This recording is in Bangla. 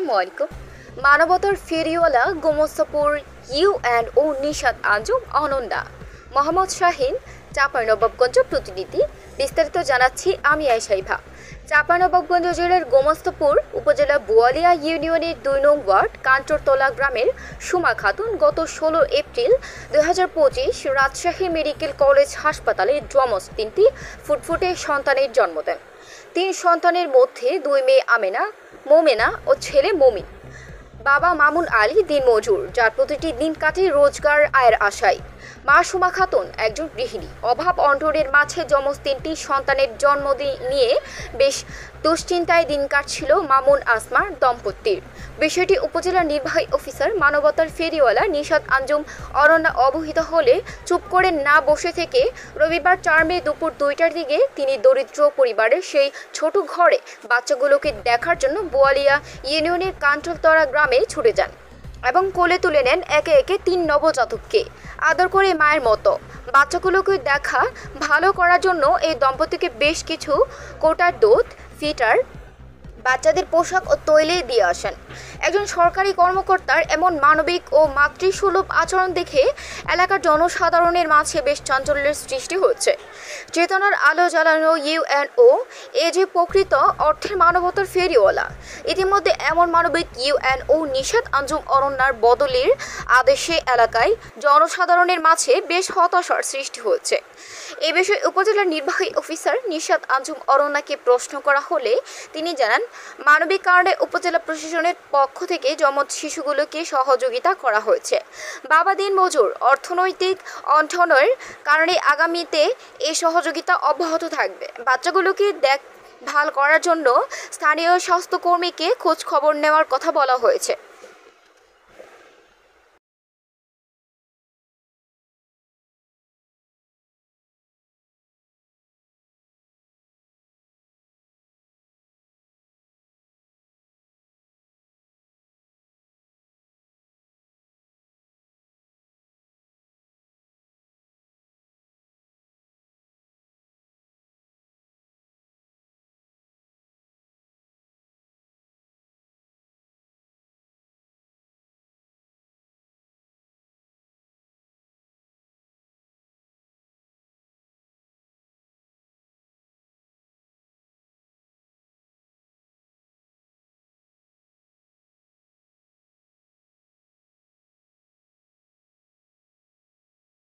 আসসালামু আলাইকুম। মানবতার ফেরিওয়ালা গোমস্তাপুর ইউএনও নিশাত আঞ্জুম অনন্যা মোহাম্মদ শাহিন চাঁপাইনবাবগঞ্জ প্রতিনিধি। বিস্তারিত জানাচ্ছি আমি আয়শাইভা। চাঁপাইনবাবগঞ্জ জেলার গোমস্তাপুর উপজেলা বোয়ালিয়া ইউনিয়নের ২ নং ওয়ার্ড কাঞ্চরতলা গ্রামের সুমা খাতুন গত ১৬ এপ্রিল ২০২৫ রাজশাহী মেডিকেল কলেজ হাসপাতালে যমজ ৩টি ফুটফুটে সন্তানের জন্ম দেন। ৩ সন্তানের মধ্যে ২ মেয়ে আমেনা, মোমেনা ও ছেলে মমিন। বাবা মামুন আলী দিনমজুর, যার প্রতিটি দিন কাটে রোজগার আয়ের আশায়। মা সুমা খাতুন একজন গৃহিণী। অভাব অনটনের মাঝে যমজ ৩টি সন্তানের জন্ম নিয়ে বেশ দুশ্চিন্তায় দিন কাটছিল মামুন আসমার দম্পতির। বিষয়টি উপজেলা নির্বাহী অফিসার মানবতার ফেরিওয়ালা নিশাত আঞ্জুম অরণ্যা অবহিত হলে চুপ করে না বসে থেকে রবিবার ৪ মে দুপুর ২টার দিকে তিনি দরিদ্র পরিবারের সেই ছোট ঘরে বাচ্চাগুলোকে দেখার জন্য বোয়ালিয়া ইউনিয়নের কাঞ্চলতলা গ্রামে ছুটে যান এবং কোলে তুলে নেন একে একে ৩ নবজাতককে আদর করে মায়ের মতো। বাচ্চাগুলোকে দেখা ভালো করার জন্য এই দম্পতিকে বেশ কিছু কোটার দুধ, ফিটার, বাচ্চাদের পোশাক ও তৈলে দিয়ে আসেন। একজন সরকারি কর্মকর্তার এমন মানবিক ও মাতৃসুলভ আচরণ দেখে এলাকার জনসাধারণের মাঝে বেশ চাঞ্চল্যের সৃষ্টি হচ্ছে। চেতনার আলো জ্বালানো ইউএনও এ যে প্রকৃত অর্থের মানবতার ফেরিওয়ালা। ইতিমধ্যে এমন মানবিক ইউএনও নিশাত আঞ্জুম অরণ্যার বদলির আদেশে এলাকায় জনসাধারণের মাঝে বেশ হতাশার সৃষ্টি হচ্ছে। এ বিষয়ে উপজেলা নির্বাহী অফিসার নিশাত আঞ্জুম অরণ্যাকে প্রশ্ন করা হলে তিনি জানান, মানবিক কারণে উপজেলা প্রশাসনের পক্ষ থেকে যমজ শিশুগুলোকে সহযোগিতা করা হয়েছে। বাবা দিনমজুর, অর্থনৈতিক অনটনের কারণে আগামীতে এই সহযোগিতা অব্যাহত থাকবে। বাচ্চাগুলোকে দেখভাল করার জন্য স্থানীয় স্বাস্থ্যকর্মীকে খোঁজ খবর নেওয়ার কথা বলা হয়েছে।